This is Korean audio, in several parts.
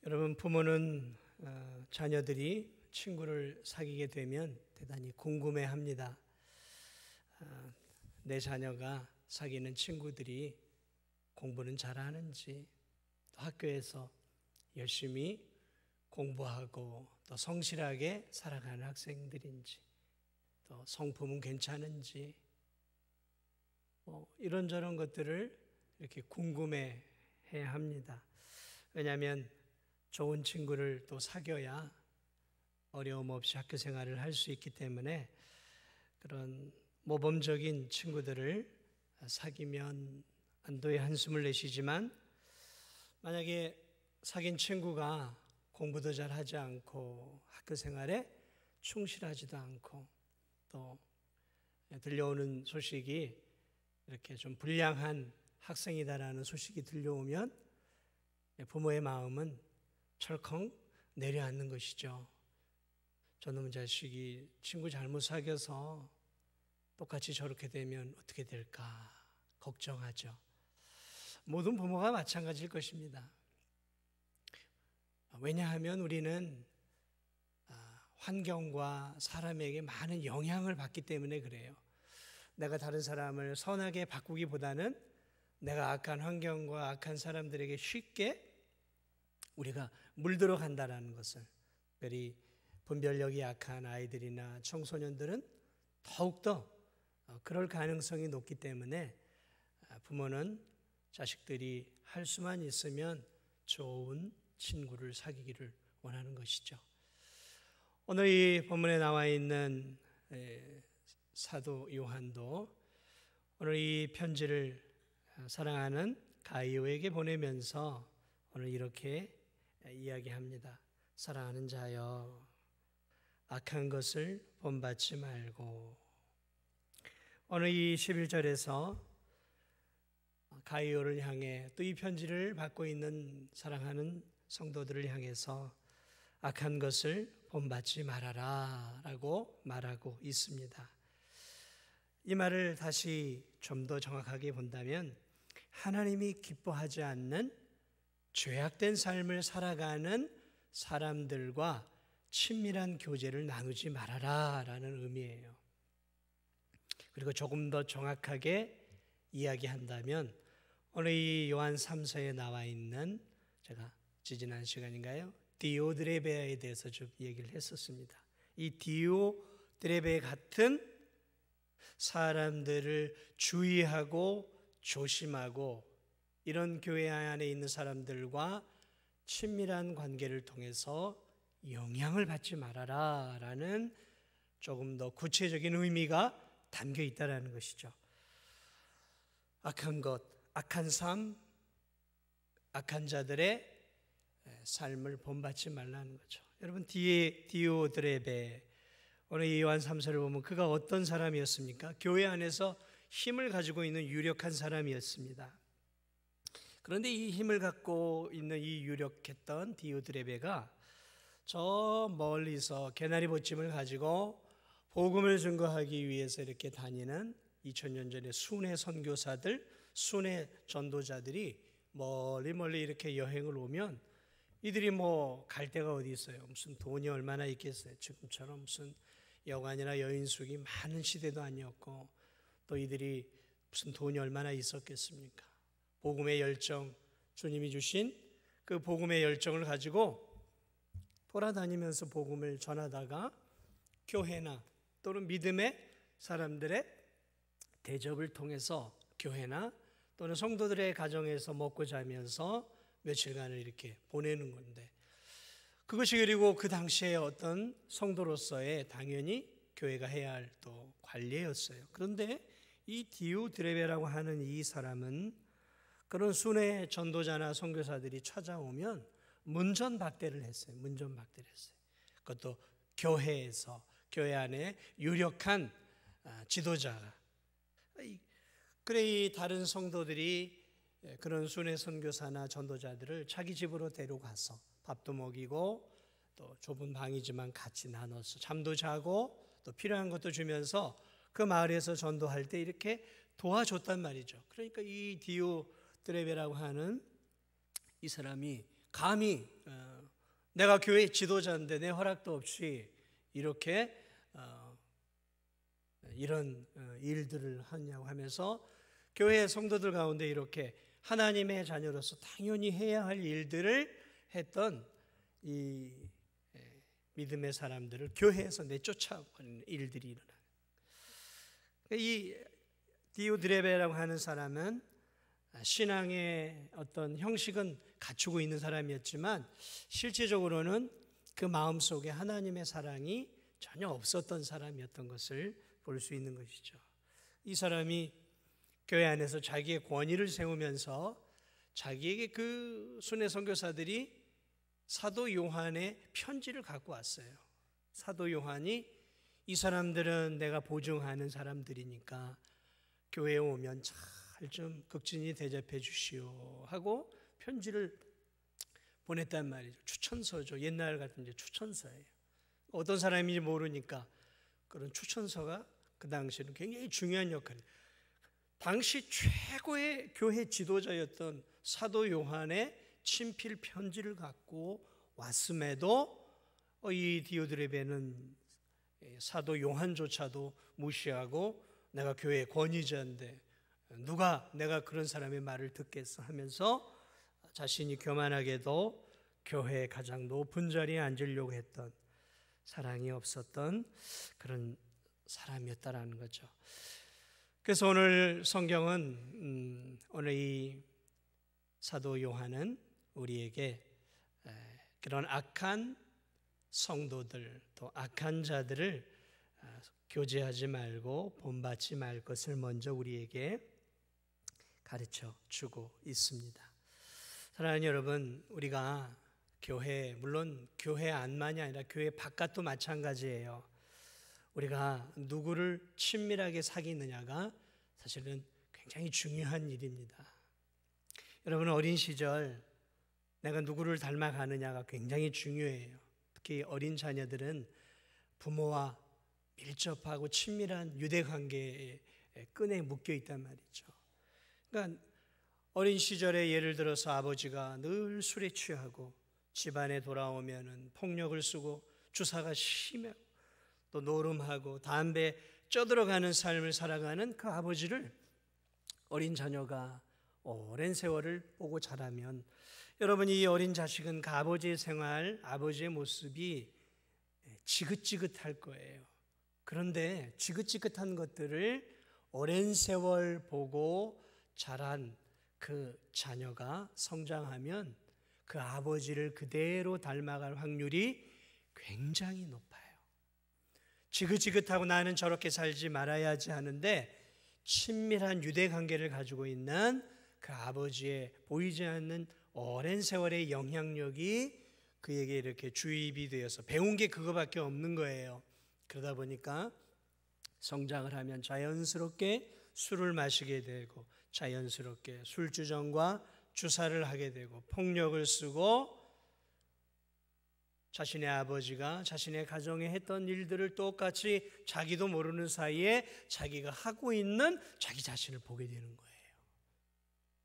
여러분, 부모는 자녀들이 친구를 사귀게 되면 대단히 궁금해합니다. 내 자녀가 사귀는 친구들이 공부는 잘하는지, 또 학교에서 열심히 공부하고 또 성실하게 살아가는 학생들인지, 또 성품은 괜찮은지, 이런저런 것들을 이렇게 궁금해 해야 합니다. 왜냐하면 좋은 친구를 또 사귀어야 어려움 없이 학교 생활을 할 수 있기 때문에 그런 모범적인 친구들을 사귀면 안도의 한숨을 내쉬지만, 만약에 사귄 친구가 공부도 잘하지 않고 학교 생활에 충실하지도 않고 또 들려오는 소식이 이렇게 좀 불량한 학생이다라는 소식이 들려오면 부모의 마음은 철컹 내려앉는 것이죠. 저놈 자식이 친구 잘못 사귀어서 똑같이 저렇게 되면 어떻게 될까 걱정하죠. 모든 부모가 마찬가지일 것입니다. 왜냐하면 우리는 환경과 사람에게 많은 영향을 받기 때문에 그래요. 내가 다른 사람을 선하게 바꾸기보다는 내가 악한 환경과 악한 사람들에게 쉽게 우리가 물들어 간다는 것을, 특별히 분별력이 약한 아이들이나 청소년들은 더욱더 그럴 가능성이 높기 때문에 부모는 자식들이 할 수만 있으면 좋은 친구를 사귀기를 원하는 것이죠. 오늘 이 본문에 나와 있는 사도 요한도 오늘 이 편지를 사랑하는 가이오에게 보내면서 오늘 이렇게 이야기합니다. 사랑하는 자여, 악한 것을 본받지 말고. 오늘 이 11절에서 가이오를 향해, 또 이 편지를 받고 있는 사랑하는 성도들을 향해서 악한 것을 본받지 말아라 라고 말하고 있습니다. 이 말을 다시 좀 더 정확하게 본다면, 하나님이 기뻐하지 않는 죄악된 삶을 살아가는 사람들과 친밀한 교제를 나누지 말아라 라는 의미예요. 그리고 조금 더 정확하게 이야기한다면, 오늘 이 요한 3서에 나와 있는, 제가 지지난 시간인가요? 디오드레베에 대해서 좀 얘기를 했었습니다. 이 디오드레베 같은 사람들을 주의하고 조심하고 이런 교회 안에 있는 사람들과 친밀한 관계를 통해서 영향을 받지 말아라 라는 조금 더 구체적인 의미가 담겨 있다는 것이죠. 악한 것, 악한 삶, 악한 자들의 삶을 본받지 말라는 거죠. 여러분, 디오드레베, 오늘 이 요한 3서를 보면 그가 어떤 사람이었습니까? 교회 안에서 힘을 가지고 있는 유력한 사람이었습니다. 그런데 이 힘을 갖고 있는 이 유력했던 디오드레베가 저 멀리서 개나리 보침을 가지고 복음을 증거하기 위해서 이렇게 다니는 2000년 전에 순회 선교사들, 순회 전도자들이 멀리 이렇게 여행을 오면 이들이 갈 데가 어디 있어요? 무슨 돈이 얼마나 있겠어요? 지금처럼 무슨 여관이나 여인숙이 많은 시대도 아니었고, 또 이들이 무슨 돈이 얼마나 있었겠습니까? 복음의 열정, 주님이 주신 그 복음의 열정을 가지고 돌아다니면서 복음을 전하다가 교회나 또는 믿음의 사람들의 대접을 통해서 교회나 또는 성도들의 가정에서 먹고 자면서 며칠간을 이렇게 보내는 건데, 그것이 그리고 그 당시에 어떤 성도로서의 당연히 교회가 해야 할 또 관례였어요. 그런데 이 디오드레베라고 하는 이 사람은 그런 순회 전도자나 선교사들이 찾아오면 문전박대를 했어요. 문전박대를 했어요. 그것도 교회에서, 교회 안에 유력한 지도자가. 그래 이 다른 성도들이 그런 순회 선교사나 전도자들을 자기 집으로 데려가서 밥도 먹이고, 또 좁은 방이지만 같이 나눠서 잠도 자고 또 필요한 것도 주면서 그 마을에서 전도할 때 이렇게 도와줬단 말이죠. 그러니까 이 디오드레베라고 하는 이 사람이 감히 내가 교회 지도자인데 내 허락도 없이 이렇게 이런 일들을 하냐고 하면서 교회 성도들 가운데 이렇게 하나님의 자녀로서 당연히 해야 할 일들을 했던 이 믿음의 사람들을 교회에서 내쫓아버리는 일들이 일어나요. 이 디오드레베라고 하는 사람은 신앙의 어떤 형식은 갖추고 있는 사람이었지만 실제적으로는 그 마음속에 하나님의 사랑이 전혀 없었던 사람이었던 것을 볼 수 있는 것이죠. 이 사람이 교회 안에서 자기의 권위를 세우면서 자기에게 그 순회 선교사들이 사도 요한의 편지를 갖고 왔어요. 사도 요한이 이 사람들은 내가 보증하는 사람들이니까 교회에 오면 잘 좀 극진히 대접해 주시오 하고 편지를 보냈단 말이죠. 추천서죠. 옛날 같은 이제 추천서예요. 어떤 사람인지 모르니까 그런 추천서가 그 당시에는 굉장히 중요한 역할이에요. 당시 최고의 교회 지도자였던 사도 요한의 친필 편지를 갖고 왔음에도 이 디오드레베는 사도 요한조차도 무시하고 내가 교회의 권위자인데 누가 내가 그런 사람의 말을 듣겠어 하면서 자신이 교만하게도 교회의 가장 높은 자리에 앉으려고 했던, 사랑이 없었던 그런 사람이었다라는 거죠. 그래서 오늘 성경은 오늘 이 사도 요한은 우리에게 그런 악한 성도들 또 악한 자들을 교제하지 말고 본받지 말 것을 먼저 우리에게 가르쳐 주고 있습니다. 사랑하는 여러분, 우리가 교회, 물론 교회 안만이 아니라 교회 바깥도 마찬가지예요. 우리가 누구를 친밀하게 사귀느냐가 사실은 굉장히 중요한 일입니다. 여러분, 어린 시절 내가 누구를 닮아가느냐가 굉장히 중요해요. 특히 어린 자녀들은 부모와 밀접하고 친밀한 유대관계의 끈에 묶여 있단 말이죠. 그러니까 어린 시절에 예를 들어서 아버지가 늘 술에 취하고 집안에 돌아오면은 폭력을 쓰고 주사가 심하고 또 노름하고 담배 쪄들어가는 삶을 살아가는 그 아버지를 어린 자녀가 오랜 세월을 보고 자라면 여러분, 이 어린 자식은 그 아버지의 생활, 아버지의 모습이 지긋지긋할 거예요. 그런데 지긋지긋한 것들을 오랜 세월 보고 자란 그 자녀가 성장하면 그 아버지를 그대로 닮아갈 확률이 굉장히 높아요. 지긋지긋하고 나는 저렇게 살지 말아야지 하는데 친밀한 유대관계를 가지고 있는 그 아버지의 보이지 않는 오랜 세월의 영향력이 그에게 이렇게 주입이 되어서 배운 게 그거밖에 없는 거예요. 그러다 보니까 성장을 하면 자연스럽게 술을 마시게 되고 자연스럽게 술주정과 주사를 하게 되고 폭력을 쓰고 자신의 아버지가 자신의 가정에 했던 일들을 똑같이 자기도 모르는 사이에 자기가 하고 있는 자기 자신을 보게 되는 거예요.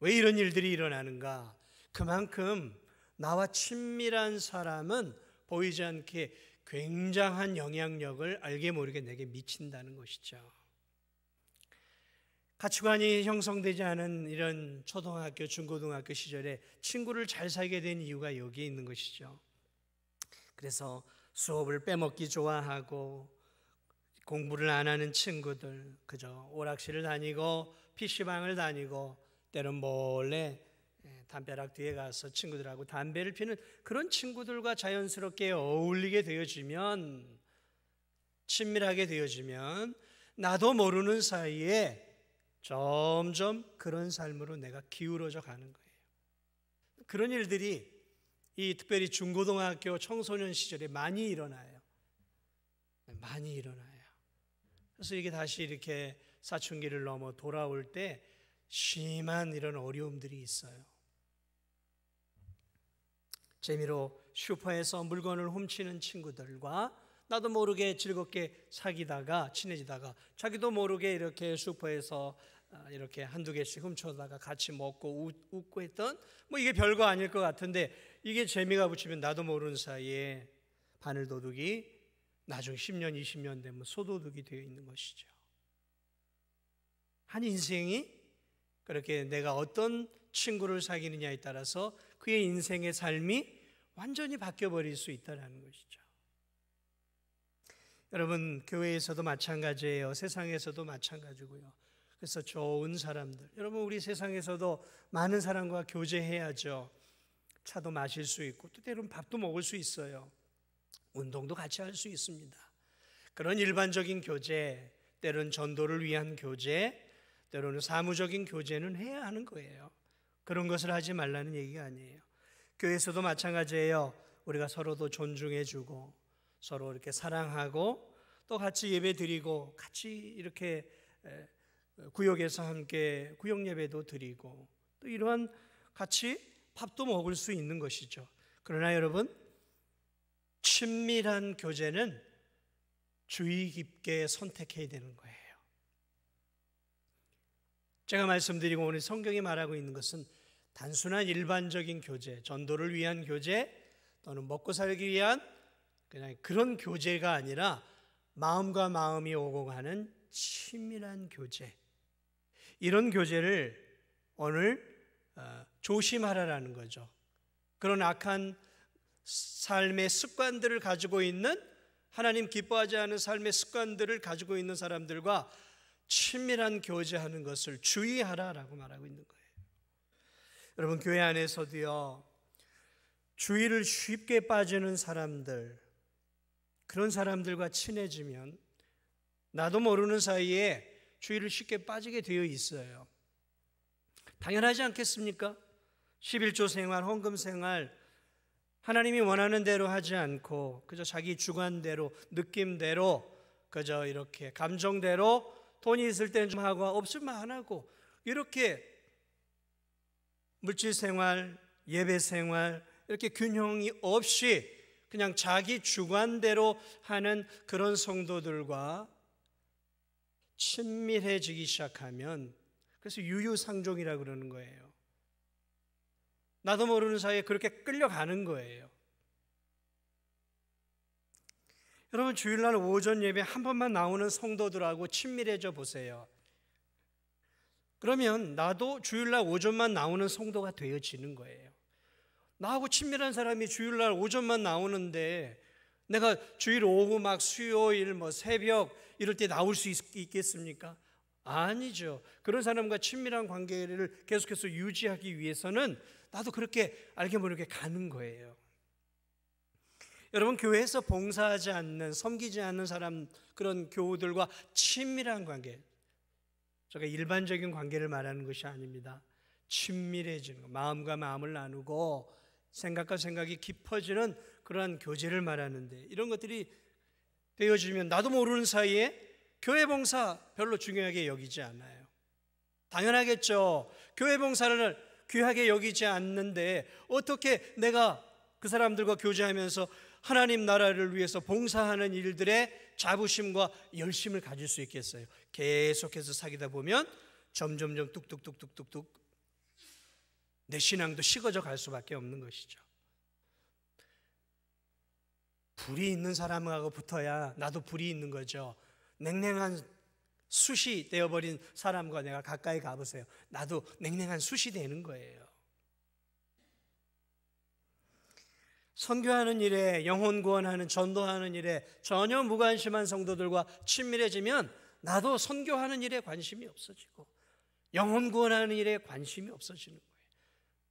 왜 이런 일들이 일어나는가? 그만큼 나와 친밀한 사람은 보이지 않게 굉장한 영향력을 알게 모르게 내게 미친다는 것이죠. 가치관이 형성되지 않은 이런 초등학교, 중고등학교 시절에 친구를 잘 사귀게 된 이유가 여기에 있는 것이죠. 그래서 수업을 빼먹기 좋아하고 공부를 안 하는 친구들, 그저 오락실을 다니고 PC방을 다니고 때론 몰래 담벼락 뒤에 가서 친구들하고 담배를 피는 그런 친구들과 자연스럽게 어울리게 되어지면, 친밀하게 되어지면 나도 모르는 사이에 점점 그런 삶으로 내가 기울어져 가는 거예요. 그런 일들이 이 특별히 중고등학교 청소년 시절에 많이 일어나요. 많이 일어나요. 그래서 이게 다시 이렇게 사춘기를 넘어 돌아올 때 심한 이런 어려움들이 있어요. 재미로 슈퍼에서 물건을 훔치는 친구들과 나도 모르게 즐겁게 사귀다가 친해지다가 자기도 모르게 이렇게 슈퍼에서 이렇게 한두 개씩 훔쳐다가 같이 먹고 웃고 했던 뭐 이게 별거 아닐 것 같은데 이게 재미가 붙이면 나도 모르는 사이에 바늘도둑이 나중에 10년, 20년 되면 소도둑이 되어 있는 것이죠. 한 인생이 그렇게 내가 어떤 친구를 사귀느냐에 따라서 그의 인생의 삶이 완전히 바뀌어버릴 수 있다는 것이죠. 여러분, 교회에서도 마찬가지예요. 세상에서도 마찬가지고요. 그래서 좋은 사람들, 여러분 우리 세상에서도 많은 사람과 교제해야죠. 차도 마실 수 있고 또 때로는 밥도 먹을 수 있어요. 운동도 같이 할 수 있습니다. 그런 일반적인 교제, 때로는 전도를 위한 교제, 때로는 사무적인 교제는 해야 하는 거예요. 그런 것을 하지 말라는 얘기가 아니에요. 교회에서도 마찬가지예요. 우리가 서로도 존중해주고 서로 이렇게 사랑하고 또 같이 예배 드리고 같이 이렇게 구역에서 함께 구역 예배도 드리고 또 이러한 같이 밥도 먹을 수 있는 것이죠. 그러나 여러분, 친밀한 교제는 주의 깊게 선택해야 되는 거예요. 제가 말씀드리고 오늘 성경이 말하고 있는 것은 단순한 일반적인 교제, 전도를 위한 교제 또는 먹고 살기 위한 그냥 그런 교제가 아니라 마음과 마음이 오고 가는 친밀한 교제, 이런 교제를 오늘 조심하라라는 거죠. 그런 악한 삶의 습관들을 가지고 있는, 하나님 기뻐하지 않은 삶의 습관들을 가지고 있는 사람들과 친밀한 교제하는 것을 주의하라라고 말하고 있는 거예요. 여러분, 교회 안에서도요, 주의를 쉽게 빠지는 사람들, 그런 사람들과 친해지면 나도 모르는 사이에 주의를 쉽게 빠지게 되어 있어요. 당연하지 않겠습니까? 11조 생활, 헌금 생활, 하나님이 원하는 대로 하지 않고 그저 자기 주관대로, 느낌대로, 그저 이렇게 감정대로 돈이 있을 때는 좀 하고 없으면 안 하고, 이렇게 물질 생활, 예배 생활 이렇게 균형이 없이 그냥 자기 주관대로 하는 그런 성도들과 친밀해지기 시작하면, 그래서 유유상종이라고 그러는 거예요. 나도 모르는 사이에 그렇게 끌려가는 거예요. 여러분, 주일날 오전 예배 한 번만 나오는 성도들하고 친밀해져 보세요. 그러면 나도 주일날 오전만 나오는 성도가 되어지는 거예요. 나하고 친밀한 사람이 주일날 오전만 나오는데 내가 주일 오후 막 수요일 뭐 새벽 이럴 때 나올 수 있겠습니까? 아니죠. 그런 사람과 친밀한 관계를 계속해서 유지하기 위해서는 나도 그렇게 알게 모르게 가는 거예요. 여러분, 교회에서 봉사하지 않는, 섬기지 않는 사람, 그런 교우들과 친밀한 관계, 제가 일반적인 관계를 말하는 것이 아닙니다. 친밀해지는 것, 마음과 마음을 나누고 생각과 생각이 깊어지는 그러한 교제를 말하는데, 이런 것들이 되어지면 나도 모르는 사이에 교회 봉사 별로 중요하게 여기지 않아요. 당연하겠죠. 교회 봉사를 귀하게 여기지 않는데 어떻게 내가 그 사람들과 교제하면서 하나님 나라를 위해서 봉사하는 일들의 자부심과 열심을 가질 수 있겠어요? 계속해서 사귀다 보면 점점점 뚝뚝뚝뚝뚝 내 신앙도 식어져 갈 수밖에 없는 것이죠. 불이 있는 사람하고 붙어야 나도 불이 있는 거죠. 냉랭한 숯이 되어버린 사람과 내가 가까이 가보세요. 나도 냉랭한 숯이 되는 거예요. 선교하는 일에, 영혼 구원하는, 전도하는 일에 전혀 무관심한 성도들과 친밀해지면 나도 선교하는 일에 관심이 없어지고 영혼 구원하는 일에 관심이 없어지는 거예요.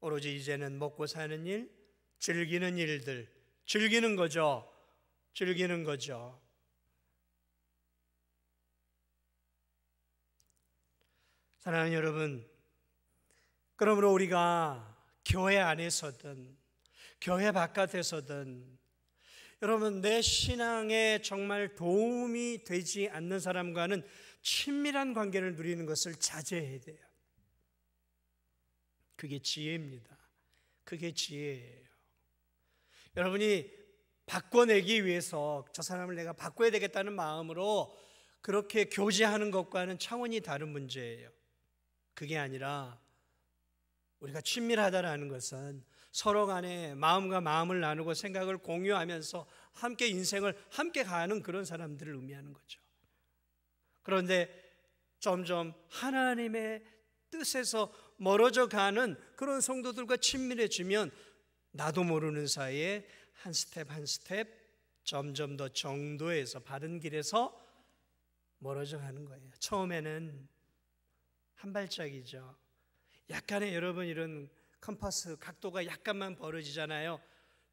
오로지 이제는 먹고 사는 일, 즐기는 일들, 즐기는 거죠. 즐기는 거죠. 사랑하는 여러분, 그러므로 우리가 교회 안에서든 교회 바깥에서든 여러분, 내 신앙에 정말 도움이 되지 않는 사람과는 친밀한 관계를 누리는 것을 자제해야 돼요. 그게 지혜입니다. 그게 지혜예요. 여러분이 바꿔내기 위해서 저 사람을 내가 바꿔야 되겠다는 마음으로 그렇게 교제하는 것과는 차원이 다른 문제예요. 그게 아니라 우리가 친밀하다라는 것은 서로 간에 마음과 마음을 나누고 생각을 공유하면서 함께 인생을 함께 가는 그런 사람들을 의미하는 거죠. 그런데 점점 하나님의 뜻에서 멀어져 가는 그런 성도들과 친밀해지면 나도 모르는 사이에 한 스텝 한 스텝 점점 더 정도에서 바른 길에서 멀어져 가는 거예요. 처음에는 한 발짝이죠. 약간의 여러분 이런 컴파스 각도가 약간만 벌어지잖아요.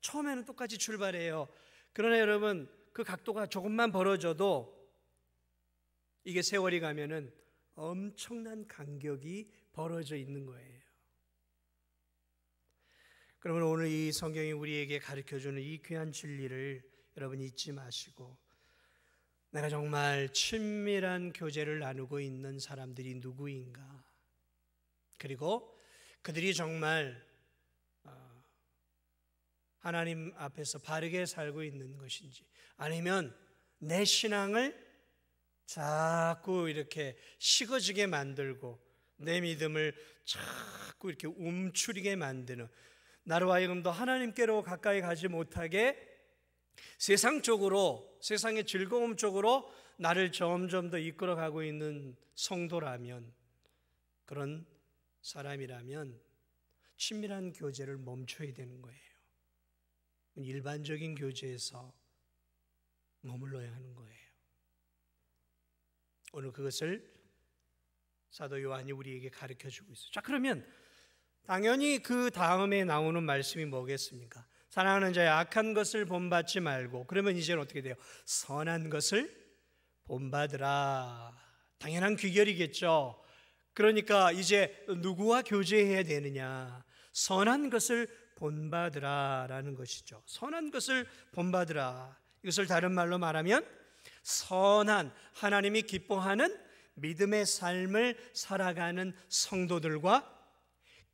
처음에는 똑같이 출발해요. 그러나 여러분 그 각도가 조금만 벌어져도 이게 세월이 가면은 엄청난 간격이 벌어져 있는 거예요. 그러면 오늘 이 성경이 우리에게 가르쳐주는 이 귀한 진리를 여러분 잊지 마시고, 내가 정말 친밀한 교제를 나누고 있는 사람들이 누구인가, 그리고 그들이 정말 하나님 앞에서 바르게 살고 있는 것인지, 아니면 내 신앙을 자꾸 이렇게 식어지게 만들고 내 믿음을 자꾸 이렇게 움츠리게 만드는, 나로 하여금 더 하나님께로 가까이 가지 못하게 세상 쪽으로, 세상의 즐거움 쪽으로 나를 점점 더 이끌어가고 있는 성도라면, 그런 사람이라면 친밀한 교제를 멈춰야 되는 거예요. 일반적인 교제에서 머물러야 하는 거예요. 오늘 그것을 사도 요한이 우리에게 가르쳐주고 있어요. 자, 그러면 당연히 그 다음에 나오는 말씀이 뭐겠습니까? 사랑하는 자의 악한 것을 본받지 말고, 그러면 이제는 어떻게 돼요? 선한 것을 본받으라. 당연한 귀결이겠죠. 그러니까 이제 누구와 교제해야 되느냐? 선한 것을 본받으라 라는 것이죠. 선한 것을 본받으라. 이것을 다른 말로 말하면 선한, 하나님이 기뻐하는 믿음의 삶을 살아가는 성도들과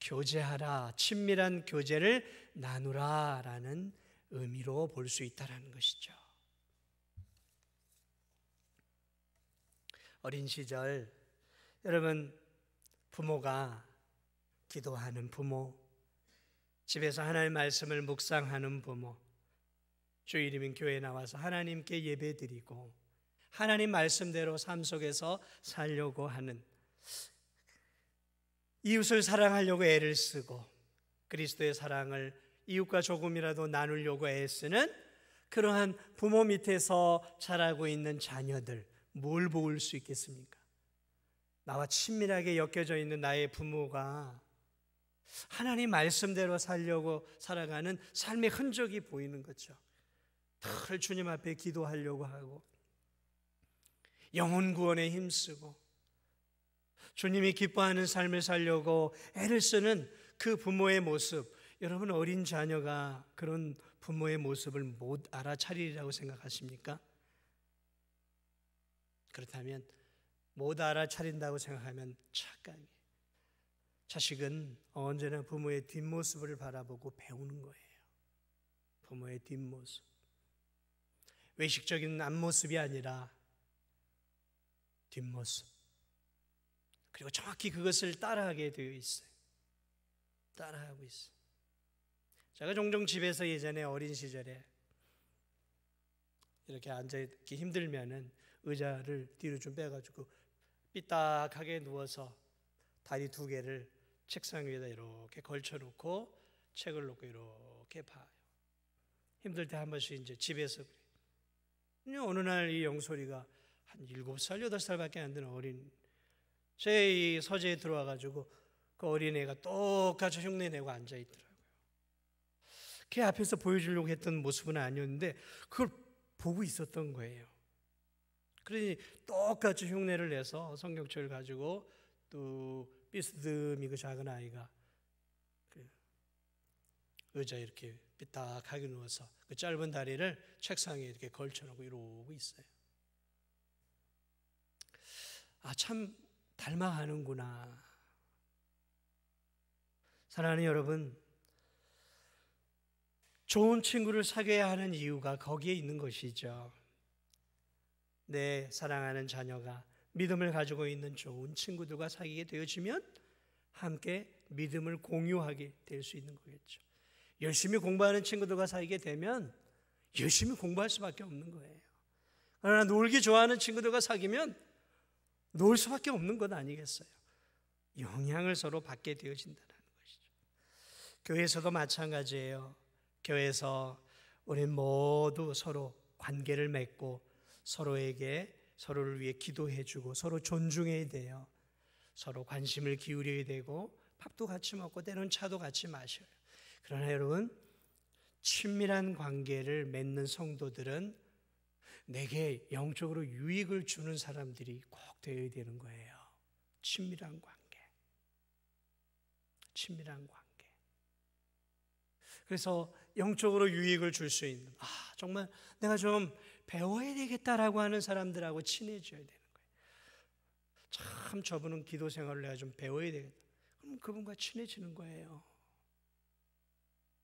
교제하라, 친밀한 교제를 나누라 라는 의미로 볼 수 있다는 것이죠. 어린 시절 여러분, 부모가 기도하는 부모, 집에서 하나님의 말씀을 묵상하는 부모, 주일이면 교회에 나와서 하나님께 예배드리고 하나님 말씀대로 삶 속에서 살려고 하는, 이웃을 사랑하려고 애를 쓰고 그리스도의 사랑을 이웃과 조금이라도 나누려고 애쓰는 그러한 부모 밑에서 자라고 있는 자녀들, 뭘 보일 수 있겠습니까? 나와 친밀하게 엮여져 있는 나의 부모가 하나님 말씀대로 살려고 살아가는 삶의 흔적이 보이는 거죠. 늘 주님 앞에 기도하려고 하고 영혼 구원에 힘쓰고 주님이 기뻐하는 삶을 살려고 애를 쓰는 그 부모의 모습, 여러분 어린 자녀가 그런 부모의 모습을 못 알아차리리라고 생각하십니까? 그렇다면 못 알아차린다고 생각하면 착각이에요. 자식은 언제나 부모의 뒷모습을 바라보고 배우는 거예요. 부모의 뒷모습, 외식적인 앞모습이 아니라 뒷모습, 그리고 정확히 그것을 따라하게 되어 있어요. 따라하고 있어요. 제가 종종 집에서 예전에 어린 시절에 이렇게 앉아있기 힘들면은 의자를 뒤로 좀 빼가지고 삐딱하게 누워서 다리 두 개를 책상 위에다 이렇게 걸쳐놓고 책을 놓고 이렇게 봐요. 힘들 때 한 번씩 이제 집에서 그래요. 어느 날 이 영소리가 한 7살, 8살밖에 안 되는 어린, 제 이 서재에 들어와가지고 그 어린애가 똑같이 흉내내고 앉아있더라고요. 걔 앞에서 보여주려고 했던 모습은 아니었는데 그걸 보고 있었던 거예요. 그러니 똑같이 흉내를 내서 성경책을 가지고 또 삐스듬이 그 작은 아이가 그 의자에 이렇게 삐딱하게 누워서 그 짧은 다리를 책상에 이렇게 걸쳐놓고 이러고 있어요. 아, 참 닮아가는구나. 사랑하는 여러분, 좋은 친구를 사귀어야 하는 이유가 거기에 있는 것이죠. 내 사랑하는 자녀가 믿음을 가지고 있는 좋은 친구들과 사귀게 되어지면 함께 믿음을 공유하게 될 수 있는 거겠죠. 열심히 공부하는 친구들과 사귀게 되면 열심히 공부할 수밖에 없는 거예요. 그러나 놀기 좋아하는 친구들과 사귀면 놀 수밖에 없는 것 아니겠어요? 영향을 서로 받게 되어진다는 것이죠. 교회에서도 마찬가지예요. 교회에서 우리 모두 서로 관계를 맺고 서로를 위해 기도해주고 서로 존중해야 돼요. 서로 관심을 기울여야 되고 밥도 같이 먹고 때로는 차도 같이 마셔요. 그러나 여러분, 친밀한 관계를 맺는 성도들은 내게 영적으로 유익을 주는 사람들이 꼭 되어야 되는 거예요. 친밀한 관계. 그래서 영적으로 유익을 줄 수 있는, 정말 내가 좀 배워야 되겠다라고 하는 사람들하고 친해져야 되는 거예요. 참 저분은 기도 생활을 내가 좀 배워야 되겠다. 그럼 그분과 친해지는 거예요.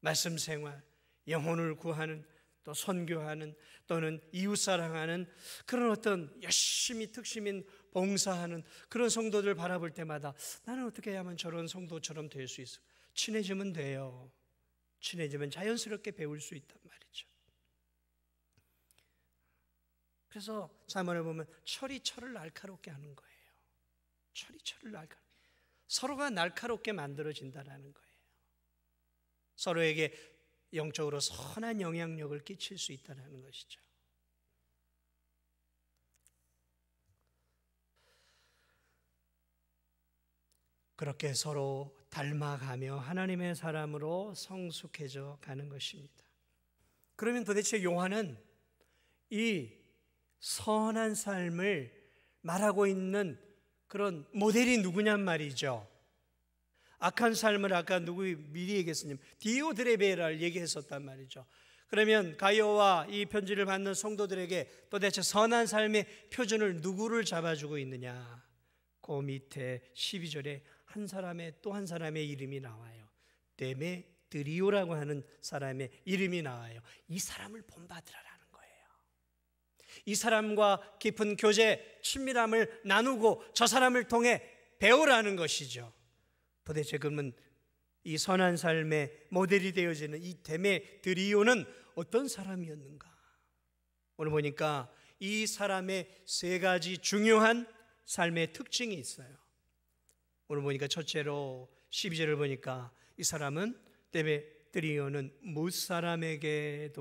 말씀 생활, 영혼을 구하는, 또 선교하는, 또는 이웃사랑하는 그런 어떤 열심히 특심인 봉사하는 그런 성도들 바라볼 때마다 나는 어떻게 해야만 저런 성도처럼 될 수 있을까? 친해지면 돼요. 친해지면 자연스럽게 배울 수 있단 말이죠. 그래서 잠언을 보면 철이 철을 날카롭게 하는 거예요. 철이 철을 날카롭게, 서로가 날카롭게 만들어진다는 거예요. 서로에게 영적으로 선한 영향력을 끼칠 수 있다는 것이죠. 그렇게 서로 닮아가며 하나님의 사람으로 성숙해져 가는 것입니다. 그러면 도대체 요한은 이 선한 삶을 말하고 있는 그런 모델이 누구냔 말이죠. 악한 삶을 아까 누구 미리 얘기했으냐면 디오드레베를 얘기했었단 말이죠. 그러면 가이오와 이 편지를 받는 성도들에게 도대체 선한 삶의 표준을 누구를 잡아주고 있느냐? 그 밑에 12절에 또 한 사람의 이름이 나와요. 데메드리오라고 하는 사람의 이름이 나와요. 이 사람을 본받으라는 거예요. 이 사람과 깊은 교제, 친밀함을 나누고 저 사람을 통해 배우라는 것이죠. 도대체 그러면 이 선한 삶의 모델이 되어지는 이 데메드리오는 어떤 사람이었는가? 오늘 보니까 이 사람의 세 가지 중요한 삶의 특징이 있어요. 오늘 보니까 첫째로 12절을 보니까 이 사람은, 데메드리오는 무사람에게도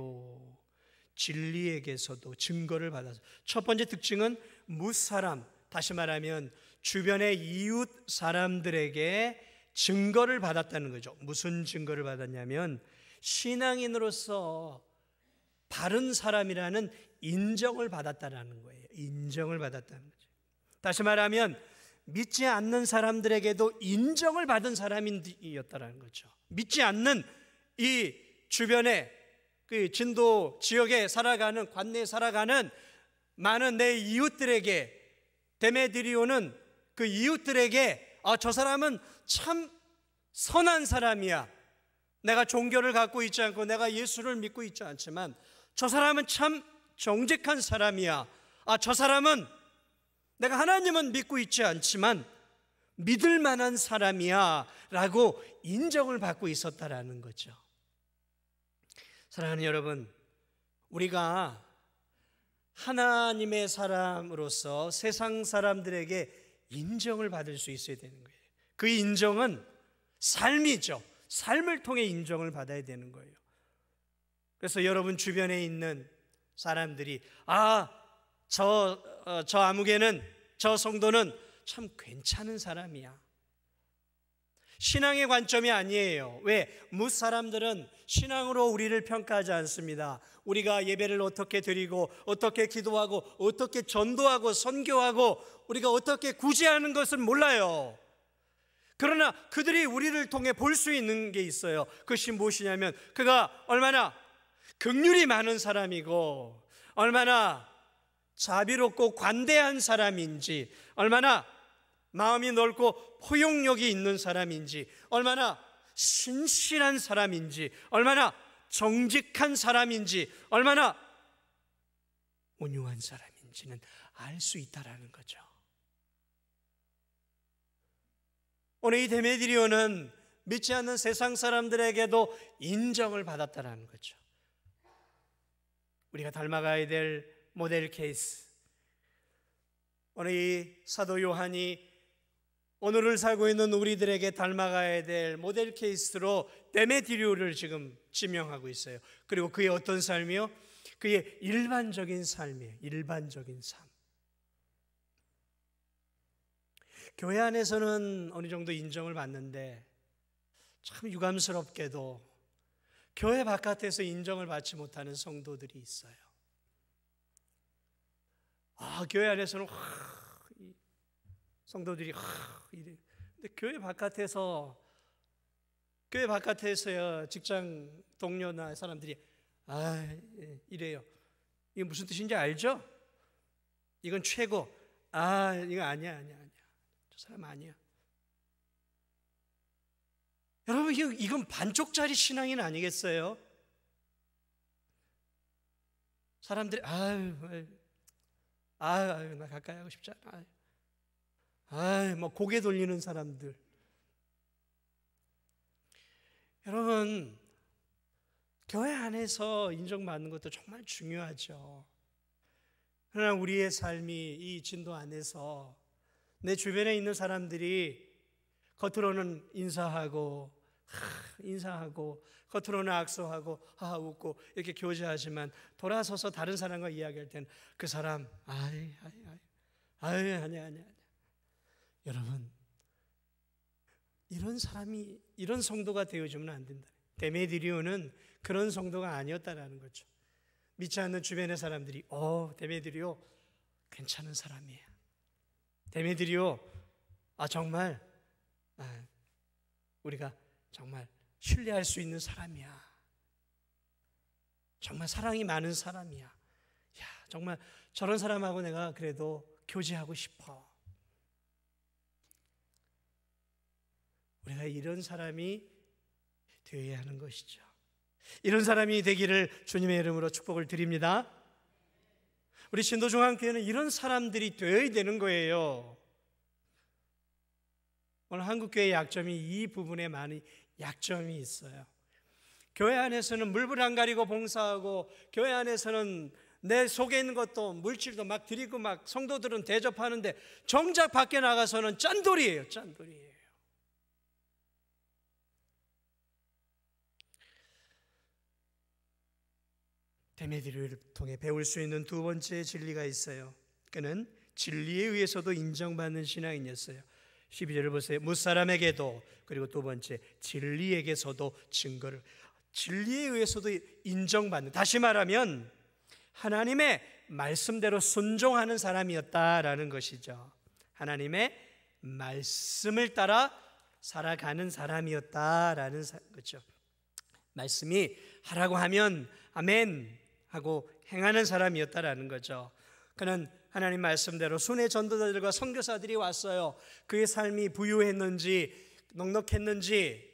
진리에게서도 증거를 받아서, 첫 번째 특징은 무사람, 다시 말하면 주변의 이웃 사람들에게 증거를 받았다는 거죠. 무슨 증거를 받았냐면 신앙인으로서 바른 사람이라는 인정을 받았다는 거예요. 인정을 받았다는 거죠. 다시 말하면 믿지 않는 사람들에게도 인정을 받은 사람이었다는 거죠. 믿지 않는 이 주변에 그 진도 지역에 살아가는, 관내에 살아가는 많은 내 이웃들에게, 데메드리오는 그 이웃들에게 저 사람은 참 선한 사람이야. 내가 종교를 갖고 있지 않고 내가 예수를 믿고 있지 않지만 저 사람은 참 정직한 사람이야. 저 사람은 내가 하나님은 믿고 있지 않지만 믿을 만한 사람이야 라고 인정을 받고 있었다라는 거죠. 사랑하는 여러분, 우리가 하나님의 사람으로서 세상 사람들에게 인정을 받을 수 있어야 되는 거예요. 그 인정은 삶이죠. 삶을 통해 인정을 받아야 되는 거예요. 그래서 여러분 주변에 있는 사람들이 저 아무개는, 저 성도는 참 괜찮은 사람이야. 신앙의 관점이 아니에요. 왜? 무사람들은 신앙으로 우리를 평가하지 않습니다. 우리가 예배를 어떻게 드리고 어떻게 기도하고 어떻게 전도하고 선교하고 우리가 어떻게 구제하는 것은 몰라요. 그러나 그들이 우리를 통해 볼 수 있는 게 있어요. 그것이 무엇이냐면 그가 얼마나 긍휼이 많은 사람이고 얼마나 자비롭고 관대한 사람인지, 얼마나 마음이 넓고 포용력이 있는 사람인지, 얼마나 신실한 사람인지, 얼마나 정직한 사람인지, 얼마나 온유한 사람인지는 알 수 있다라는 거죠. 오늘 이 데메드리오는 믿지 않는 세상 사람들에게도 인정을 받았다는 거죠. 우리가 닮아가야 될 모델 케이스, 오늘 이 사도 요한이 오늘을 살고 있는 우리들에게 닮아가야 될 모델 케이스로 데메드리오를 지금 지명하고 있어요. 그리고 그의 어떤 삶이요? 그의 일반적인 삶이에요. 일반적인 삶. 교회 안에서는 어느 정도 인정을 받는데 참 유감스럽게도 교회 바깥에서 인정을 받지 못하는 성도들이 있어요. 교회 안에서는 성도들이 이래. 근데 교회 바깥에서요, 직장 동료나 사람들이 이래요. 이게 무슨 뜻인지 알죠? 이건 최고. 이거 아니야. 저 사람 아니야. 여러분, 이건 반쪽짜리 신앙인 아니겠어요? 사람들이 나 가까이 하고 싶지 않아. 뭐 고개 돌리는 사람들. 여러분, 교회 안에서 인정받는 것도 정말 중요하죠. 그러나 우리의 삶이 이 진도 안에서 내 주변에 있는 사람들이 겉으로는 인사하고 겉으로는 악수하고 웃고 이렇게 교제하지만 돌아서서 다른 사람과 이야기할 때는 그 사람 아니야. 여러분, 이런 성도가 되어주면 안 된다. 데메드리오는 그런 성도가 아니었다라는 거죠. 믿지 않는 주변의 사람들이 데메드리오 괜찮은 사람이에요. 데메드리오 정말 우리가 정말 신뢰할 수 있는 사람이야. 정말 사랑이 많은 사람이야. 정말 저런 사람하고 내가 그래도 교제하고 싶어. 우리가 이런 사람이 되어야 하는 것이죠. 이런 사람이 되기를 주님의 이름으로 축복을 드립니다. 우리 진도중앙교회는 이런 사람들이 되어야 되는 거예요. 오늘 한국교회의 약점이 이 부분에 많이 약점이 있어요. 교회 안에서는 물불 안 가리고 봉사하고, 교회 안에서는 내 속에 있는 것도 물질도 막 드리고 막 성도들은 대접하는데 정작 밖에 나가서는 짠돌이에요. 데메드리오를 통해 배울 수 있는 두 번째 진리가 있어요. 그는 진리에 의해서도 인정받는 신앙인이었어요. 12절을 보세요. 무사람에게도, 그리고 두 번째 진리에게서도 진리에 의해서도 인정받는, 다시 말하면 하나님의 말씀대로 순종하는 사람이었다라는 것이죠. 하나님의 말씀을 따라 살아가는 사람이었다라는 거죠. 말씀이 하라고 하면 아멘 하고 행하는 사람이었다라는 거죠. 그는 하나님 말씀대로 순회 전도자들과 선교사들이 왔어요. 그의 삶이 부유했는지 넉넉했는지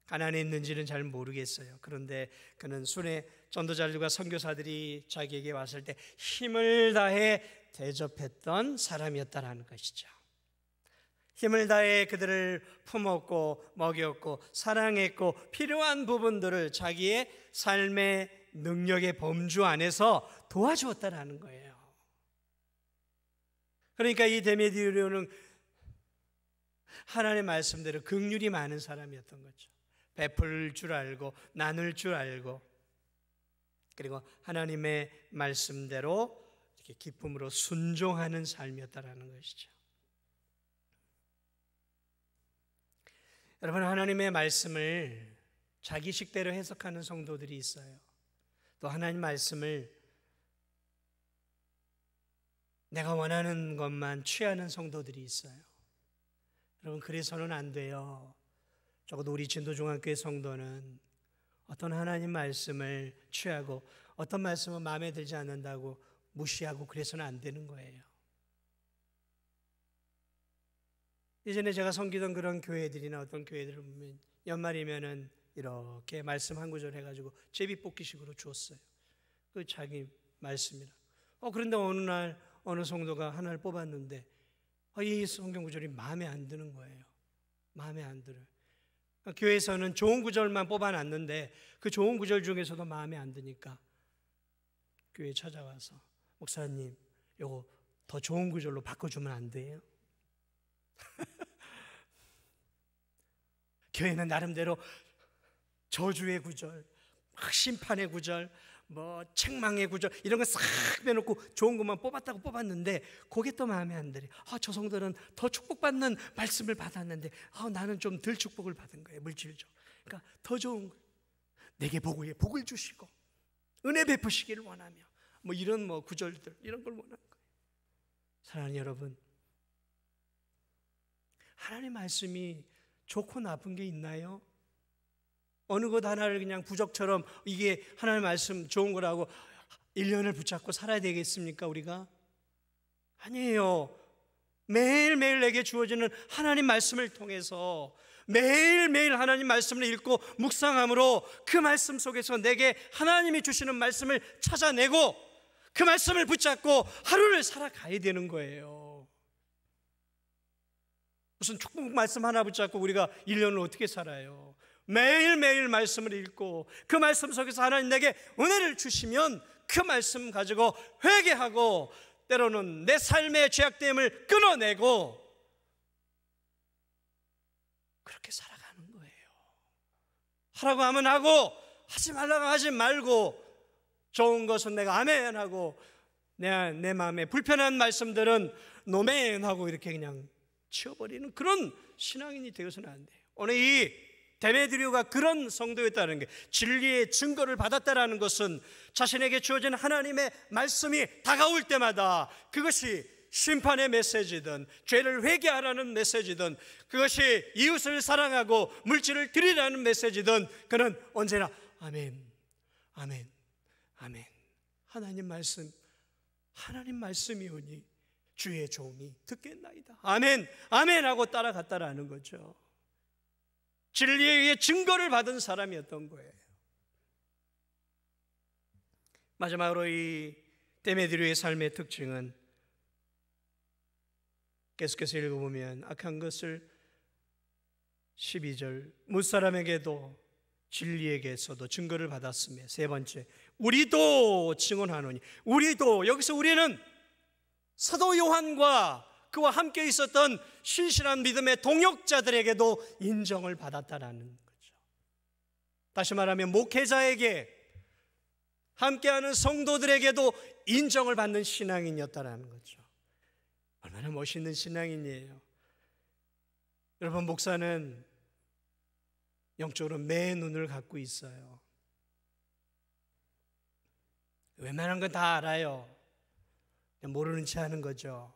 가난했는지는 잘 모르겠어요. 그런데 그는 순회 전도자들과 선교사들이 자기에게 왔을 때 힘을 다해 대접했던 사람이었다라는 것이죠. 힘을 다해 그들을 품었고 먹였고 사랑했고 필요한 부분들을 자기의 삶의 능력의 범주 안에서 도와주었다라는 거예요. 그러니까 이 데메드리오는 하나님의 말씀대로 긍휼이 많은 사람이었던 거죠. 베풀 줄 알고 나눌 줄 알고, 그리고 하나님의 말씀대로 이렇게 기쁨으로 순종하는 삶이었다라는 것이죠. 여러분, 하나님의 말씀을 자기 식대로 해석하는 성도들이 있어요. 또 하나님 말씀을 내가 원하는 것만 취하는 성도들이 있어요. 여러분, 그래서는 안 돼요. 적어도 우리 진도중앙교회 성도는 어떤 하나님 말씀을 취하고 어떤 말씀은 마음에 들지 않는다고 무시하고 그래서는 안 되는 거예요. 예전에 제가 섬기던 그런 교회들이나 어떤 교회들을 보면 연말이면은 이렇게 말씀 한 구절 해가지고 제비뽑기식으로 주었어요. 그 자기 말씀이라. 그런데 어느 날 어느 성도가 하나를 뽑았는데 이 성경 구절이 마음에 안 드는 거예요. 마음에 안 들어요. 교회에서는 좋은 구절만 뽑아놨는데 그 좋은 구절 중에서도 마음에 안 드니까 교회에 찾아와서 목사님, 요거 더 좋은 구절로 바꿔주면 안 돼요? 교회는 나름대로 저주의 구절, 심판의 구절, 책망의 구절 이런 거 싹 빼놓고 좋은 것만 뽑았다고 뽑았는데 그게 또 마음에 안 들어요. 저 성도는 더 축복받는 말씀을 받았는데 나는 좀 덜 축복을 받은 거예요. 물질적. 그러니까 더 좋은 거. 내게 복을 주시고 은혜 베푸시기를 원하며 이런 구절들 이런 걸 원하는 거예요. 사랑하는 여러분, 하나님의 말씀이 좋고 나쁜 게 있나요? 어느 것 하나를 그냥 부적처럼 이게 하나님의 말씀 좋은 거라고 1년을 붙잡고 살아야 되겠습니까, 우리가? 아니에요. 매일매일 내게 주어지는 하나님 말씀을 통해서 매일매일 하나님 말씀을 읽고 묵상함으로 그 말씀 속에서 내게 하나님이 주시는 말씀을 찾아내고 그 말씀을 붙잡고 하루를 살아가야 되는 거예요. 무슨 축복 말씀 하나 붙잡고 우리가 1년을 어떻게 살아요? 매일매일 말씀을 읽고 그 말씀 속에서 하나님 내게 은혜를 주시면 그 말씀 가지고 회개하고 때로는 내 삶의 죄악됨을 끊어내고 그렇게 살아가는 거예요. 하라고 하면 하고 하지 말라고 하지 말고 좋은 것은 내가 아멘 하고 내 마음에 불편한 말씀들은 노멘 하고 이렇게 그냥 치워버리는 그런 신앙인이 되어서는 안 돼요. 오늘 이 데메드리오가 그런 성도였다는 게, 진리의 증거를 받았다는 것은 자신에게 주어진 하나님의 말씀이 다가올 때마다 그것이 심판의 메시지든 죄를 회개하라는 메시지든 그것이 이웃을 사랑하고 물질을 드리라는 메시지든 그는 언제나 아멘, 아멘, 아멘. 하나님 말씀이오니 주의 종이 듣겠나이다. 아멘, 아멘 하고 따라갔다라는 거죠. 진리에 의해 증거를 받은 사람이었던 거예요. 마지막으로 이 데메드리오의 삶의 특징은 계속해서 읽어보면 악한 것을 12절 무사람에게도 진리에게서도 증거를 받았으며 세 번째 우리도 증언하노니 우리도 여기서 우리는 사도 요한과 그와 함께 있었던 신실한 믿음의 동역자들에게도 인정을 받았다라는 거죠. 다시 말하면 목회자에게 함께하는 성도들에게도 인정을 받는 신앙인이었다라는 거죠. 얼마나 멋있는 신앙인이에요. 여러분, 목사는 영적으로 매 눈을 갖고 있어요. 웬만한 건 다 알아요. 모르는 체 하는 거죠.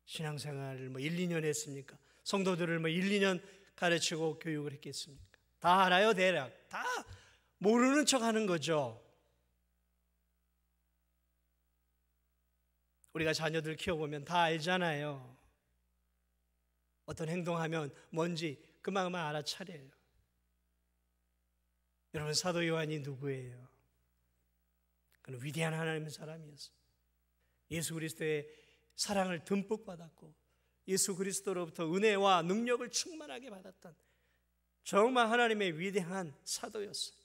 신앙생활을 1, 2년 했습니까? 성도들을 1, 2년 가르치고 교육을 했겠습니까? 다 알아요, 대략. 다 모르는 척 하는 거죠. 우리가 자녀들 키워보면 다 알잖아요. 어떤 행동하면 뭔지 그만 알아차려요. 여러분, 사도 요한이 누구예요? 그는 위대한 하나님의 사람이었어요. 예수 그리스도의 사랑을 듬뿍 받았고 예수 그리스도로부터 은혜와 능력을 충만하게 받았던 정말 하나님의 위대한 사도였어요.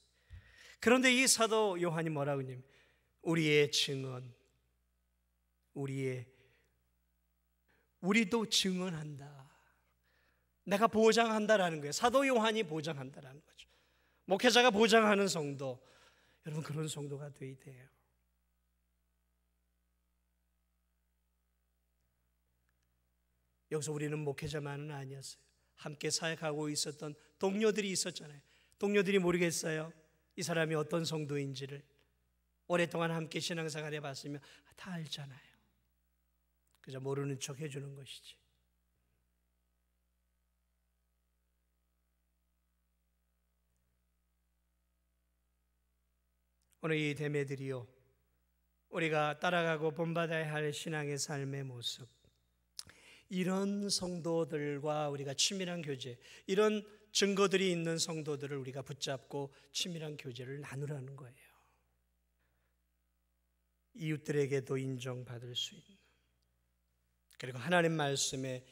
그런데 이 사도 요한이 뭐라고 하냐면 우리의 증언, 우리도 증언한다. 내가 보장한다라는 거예요. 사도 요한이 보장한다라는 거죠. 목회자가 보장하는 성도, 여러분 그런 성도가 되어야 돼요. 여기서 우리는 목회자만은 아니었어요. 함께 사역하고 있었던 동료들이 있었잖아요. 동료들이 모르겠어요? 이 사람이 어떤 성도인지를 오랫동안 함께 신앙생활 해봤으면 다 알잖아요. 그저 모르는 척 해주는 것이지. 오늘 이 데메드리오, 우리가 따라가고 본받아야 할 신앙의 삶의 모습, 이런 성도들과 우리가 친밀한 교제, 이런 증거들이 있는 성도들을 우리가 붙잡고 친밀한 교제를 나누라는 거예요. 이웃들에게도 인정받을 수 있는, 그리고 하나님 말씀에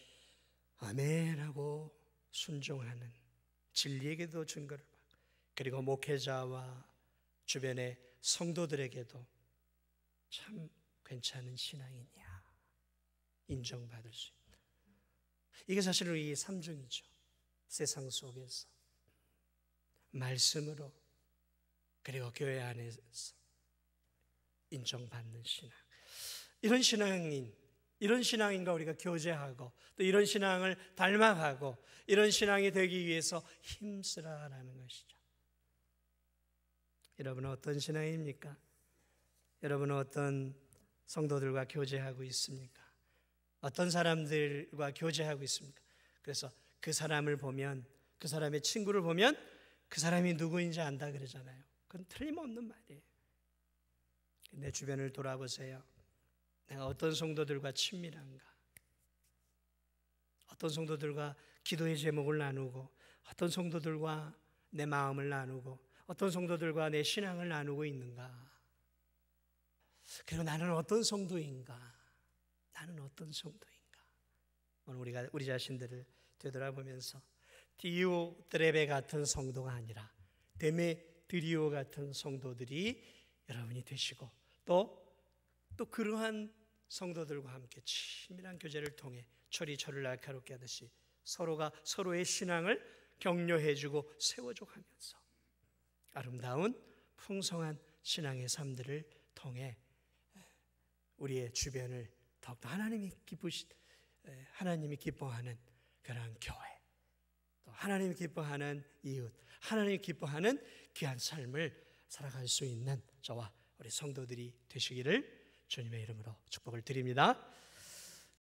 아멘하고 순종하는, 진리에게도 증거를 받고, 그리고 목회자와 주변의 성도들에게도 참 괜찮은 신앙이냐 인정받을 수 있다. 이게 사실은 이 삼중이죠. 세상 속에서 말씀으로 그리고 교회 안에서 인정받는 신앙. 이런 신앙인과 우리가 교제하고 또 이런 신앙을 닮아가고 이런 신앙이 되기 위해서 힘쓰라라는 것이죠. 여러분은 어떤 신앙입니까? 여러분은 어떤 성도들과 교제하고 있습니까? 어떤 사람들과 교제하고 있습니까? 그래서 그 사람을 보면, 그 사람의 친구를 보면 그 사람이 누구인지 안다 그러잖아요. 그건 틀림없는 말이에요. 내 주변을 돌아보세요. 내가 어떤 성도들과 친밀한가? 어떤 성도들과 기도의 제목을 나누고, 어떤 성도들과 내 마음을 나누고, 어떤 성도들과 내 신앙을 나누고 있는가? 그리고 나는 어떤 성도인가? 나는 어떤 성도인가? 오늘 우리가 우리 자신들을 되돌아보면서 디오드레베 같은 성도가 아니라 데메드리오 같은 성도들이 여러분이 되시고 또 그러한 성도들과 함께 친밀한 교제를 통해 철이 철을 날카롭게 하듯이 서로가 서로의 신앙을 격려해주고 세워줘가면서 아름다운 풍성한 신앙의 삶들을 통해 우리의 주변을 더욱더 하나님이 기뻐하는 그런 교회, 또 하나님이 기뻐하는 이웃, 하나님이 기뻐하는 귀한 삶을 살아갈 수 있는 저와 우리 성도들이 되시기를 주님의 이름으로 축복을 드립니다.